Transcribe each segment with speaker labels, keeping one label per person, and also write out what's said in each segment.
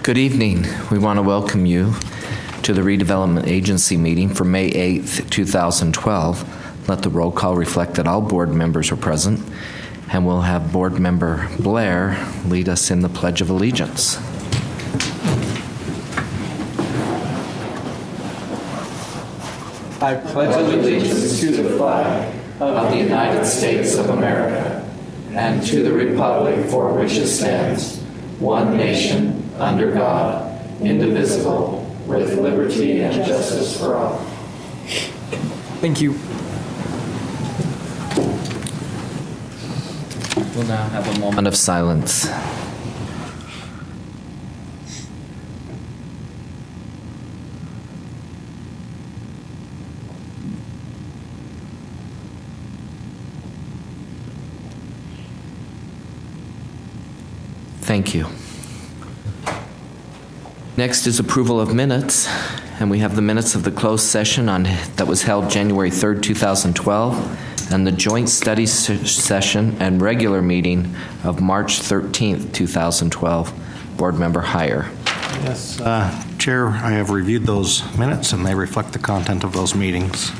Speaker 1: Good evening. We want to welcome you to the Redevelopment Agency meeting for May 8th, 2012. Let the roll call reflect that all board members are present, and we'll have Board Member Blair lead us in the Pledge of Allegiance.
Speaker 2: I pledge allegiance to the flag of the United States of America and to the republic for which it stands, one nation, under God, indivisible, with liberty and justice for all.
Speaker 3: Thank you.
Speaker 1: We'll now have a moment of silence. Thank you. Next is approval of minutes, and we have the minutes of the closed session that was held January 3rd, 2012, and the joint study session and regular meeting of March 13th, 2012. Board Member Heyer.
Speaker 4: Yes, Chair, I have reviewed those minutes, and they reflect the content of those meetings.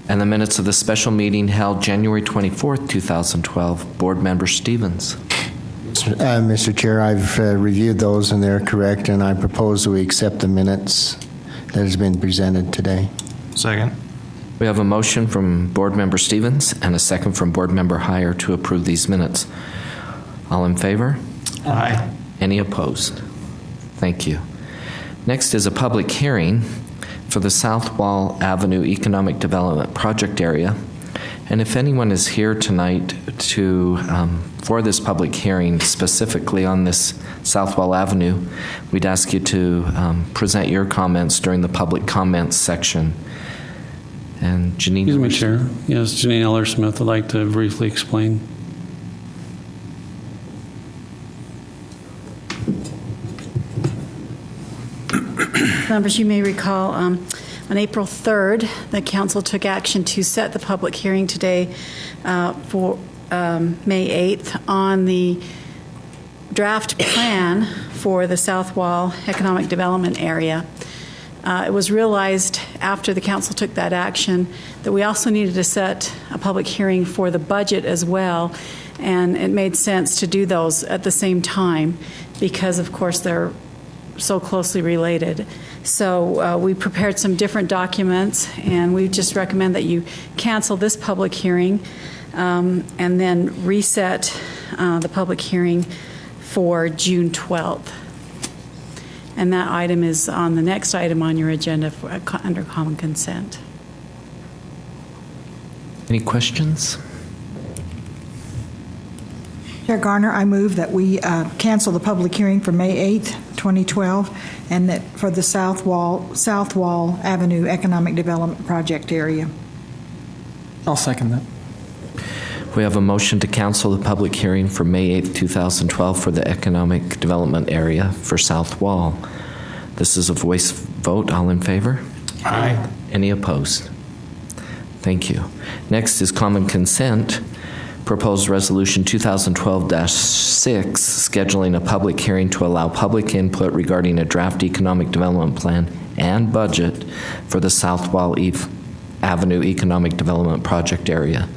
Speaker 1: And the minutes of the special meeting held January 24th, 2012. Board Member Stevens.
Speaker 5: Mr. Chair, I've reviewed those and they're correct, and I propose that we accept the minutes that has been presented today.
Speaker 4: Second.
Speaker 1: We have a motion from Board Member Stevens and a second from Board Member Heyer to approve these minutes. All in favor?
Speaker 4: Aye.
Speaker 1: Any opposed? Thank you. Next is a public hearing for the South Wall Avenue Economic Development Project Area. And if anyone is here tonight for this public hearing, specifically on this South Wall Avenue, we'd ask you to present your comments during the public comments section. And Janine.
Speaker 6: Excuse me, Chair. Yes, Janine Eller-Smith would like to briefly explain.
Speaker 7: Members, you may recall on April 3rd, the Council took action to set the public hearing today for May 8th on the draft plan for the South Wall Economic Development Area. It was realized after the Council took that action that we also needed to set a public hearing for the budget as well, and it made sense to do those at the same time because, of course, they're so closely related. So we prepared some different documents, and we just recommend that you cancel this public hearing and then reset the public hearing for June 12th. And that item is on the next item on your agenda under common consent.
Speaker 1: Any questions?
Speaker 8: Chair Garner, I move that we cancel the public hearing for May 8th, 2012, and that for the South Wall Avenue Economic Development Project Area.
Speaker 3: I'll second that.
Speaker 1: We have a motion to cancel the public hearing for May 8th, 2012 for the Economic Development Area for South Wall. This is a voice vote. All in favor?
Speaker 4: Aye.
Speaker 1: Any opposed? Thank you. Next is common consent. Proposed Resolution 2012-6, scheduling a public hearing to allow public input regarding a draft economic development plan and budget for the South Wall Avenue Economic Development Project Area,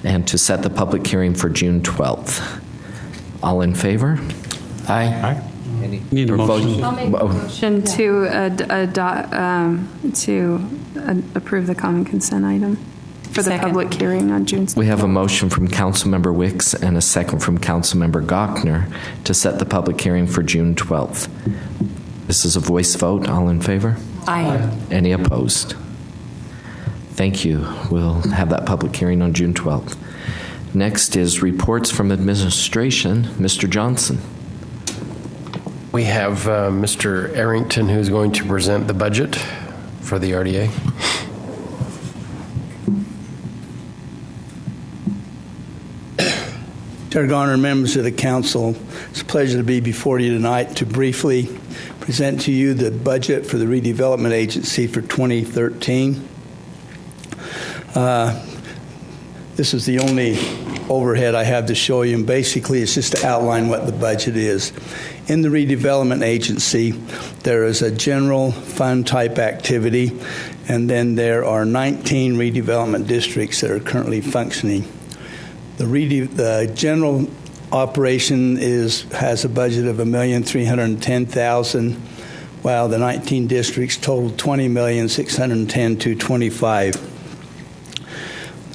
Speaker 1: and to set the public hearing for June 12th. All in favor?
Speaker 4: Aye. Aye.
Speaker 6: Need a motion.
Speaker 9: I'll make a motion to approve the common consent item for the public hearing on June 12th.
Speaker 1: We have a motion from Councilmember Wicks and a second from Councilmember Gochner to set the public hearing for June 12th. This is a voice vote. All in favor?
Speaker 9: Aye.
Speaker 1: Any opposed? Thank you. We'll have that public hearing on June 12th. Next is reports from administration. Mr. Johnson.
Speaker 10: We have Mr. Arrington, who's going to present the budget for the RDA.
Speaker 2: Chair Garner, members of the Council, it's a pleasure to be before you tonight to briefly present to you the budget for the Redevelopment Agency for 2013.
Speaker 11: This is the only overhead I have to show you, and basically it's just to outline what the budget is. In the redevelopment agency, there is a general fund type activity, and then there are 19 redevelopment districts that are currently functioning. The general operation has a budget of $1,310,000, while the 19 districts total $20,610,225.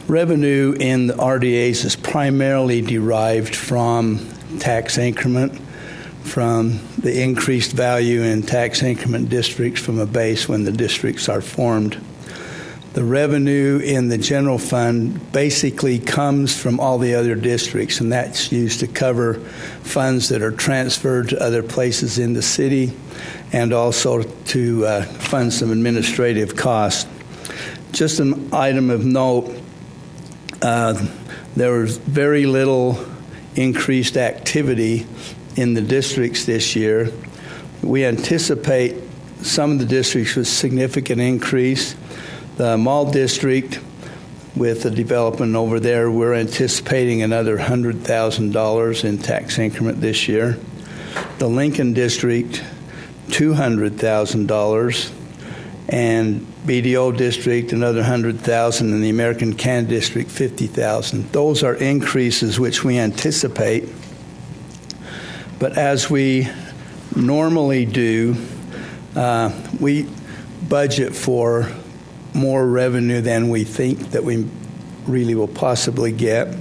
Speaker 11: Revenue in the RDAs is primarily derived from tax increment, from the increased value in tax increment districts from a base when the districts are formed. The revenue in the general fund basically comes from all the other districts, and that's used to cover funds that are transferred to other places in the city and also to fund some administrative costs. Just an item of note, there was very little increased activity in the districts this year. We anticipate some of the districts with significant increase. The Mall District, with the development over there, we're anticipating another $100,000 in tax increment this year. The Lincoln District, $200,000, and BDO District, another $100,000, and the American Can District, $50,000. Those are increases which we anticipate. But as we normally do, we budget for more revenue than we think that we really will possibly get.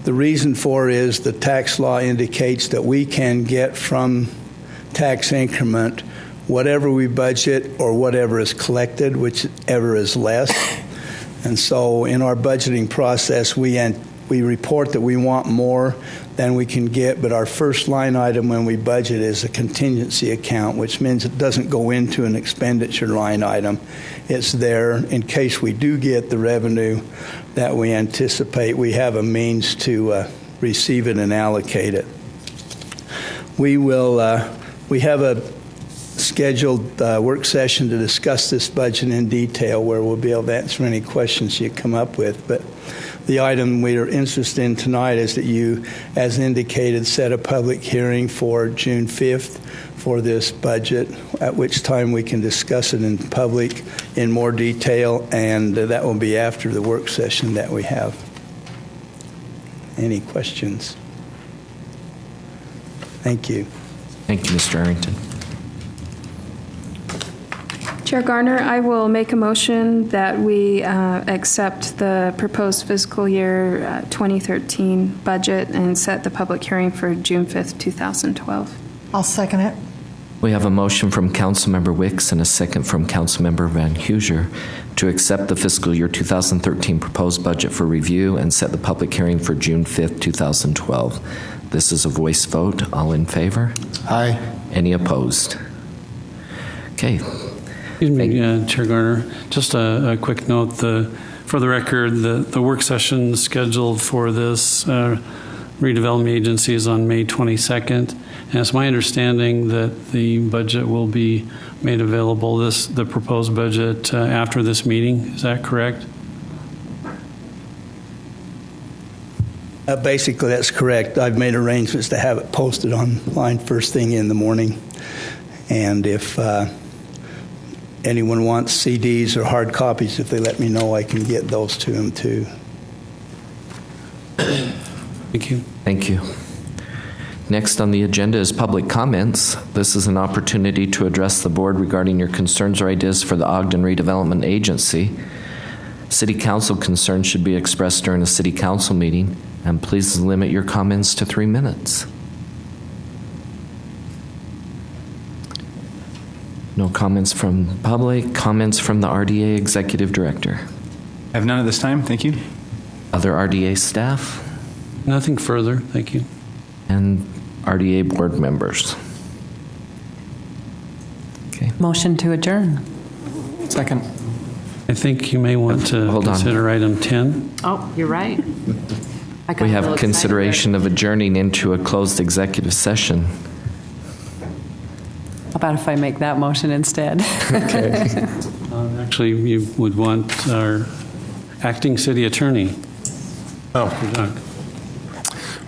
Speaker 11: The reason for is the tax law indicates that we can get from tax increment whatever we budget or whatever is collected, whichever is less. And so in our budgeting process, we report that we want more than we can get, but our first line item when we budget is a contingency account, which means it doesn't go into an expenditure line item. It's there in case we do get the revenue that we anticipate. We have a means to receive it and allocate it. We have a scheduled work session to discuss this budget in detail where we'll be able to answer any questions you come up with. But the item we are interested in tonight is that you, as indicated, set a public hearing for June 5th for this budget, at which time we can discuss it in public in more detail, and that will be after the work session that we have. Any questions? Thank you.
Speaker 1: Thank you, Mr. Arrington.
Speaker 9: Chair Garner, I will make a motion that we accept the proposed fiscal year 2013 budget and set the public hearing for June 5th, 2012.
Speaker 8: I'll second it.
Speaker 1: We have a motion from Councilmember Wicks and a second from Councilmember Van Huser to accept the fiscal year 2013 proposed budget for review and set the public hearing for June 5th, 2012. This is a voice vote. All in favor?
Speaker 5: Aye.
Speaker 1: Any opposed? Okay.
Speaker 6: Excuse me, Chair Garner, just a quick note. For the record, the work session scheduled for this redevelopment agency is on May 22nd, and it's my understanding that the budget will be made available, the proposed budget, after this meeting. Is that correct?
Speaker 11: Basically, that's correct. I've made arrangements to have it posted online first thing in the morning, and if anyone wants CDs or hard copies, if they let me know, I can get those to them too.
Speaker 6: Thank you.
Speaker 1: Thank you. Next on the agenda is public comments. This is an opportunity to address the board regarding your concerns or ideas for the Ogden Redevelopment Agency. City Council concerns should be expressed during a City Council meeting, and please limit your comments to 3 minutes. No comments from the public. Comments from the RDA Executive Director.
Speaker 3: I have none at this time. Thank you.
Speaker 1: Other RDA staff?
Speaker 6: Nothing further. Thank you.
Speaker 1: And RDA board members. Okay.
Speaker 12: Motion to adjourn.
Speaker 3: Second.
Speaker 6: I think you may want to consider item 10.
Speaker 12: Oh, you're right.
Speaker 1: We have consideration of adjourning into a closed executive session.
Speaker 12: How about if I make that motion instead?
Speaker 6: Actually, you would want our acting city attorney.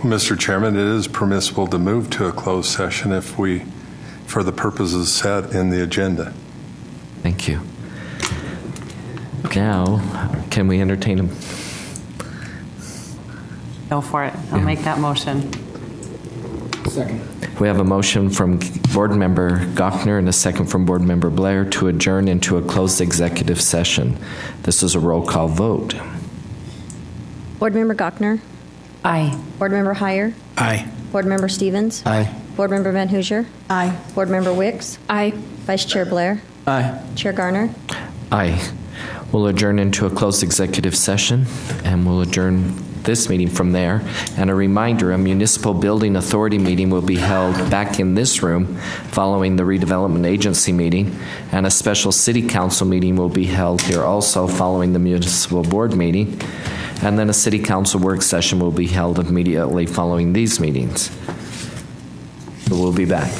Speaker 13: Mr. Chairman, it is permissible to move to a closed session for the purposes set in the agenda.
Speaker 1: Thank you. Now, can we entertain him?
Speaker 12: Go for it. I'll make that motion.
Speaker 3: Second.
Speaker 1: We have a motion from Board Member Gochner and a second from Board Member Blair to adjourn into a closed executive session. This is a roll call vote.
Speaker 14: Board Member Gochner?
Speaker 12: Aye.
Speaker 14: Board Member Heyer?
Speaker 4: Aye.
Speaker 14: Board Member Stevens?
Speaker 5: Aye.
Speaker 14: Board Member Van Hoosier?
Speaker 8: Aye.
Speaker 14: Board Member Wicks?
Speaker 9: Aye.
Speaker 14: Vice Chair Blair?
Speaker 3: Aye.
Speaker 14: Chair Garner?
Speaker 1: Aye. We'll adjourn into a closed executive session, and we'll adjourn this meeting from there. And a reminder, a municipal building authority meeting will be held back in this room following the redevelopment agency meeting, and a special city council meeting will be held here also following the municipal board meeting, and then a city council work session will be held immediately following these meetings. So we'll be back.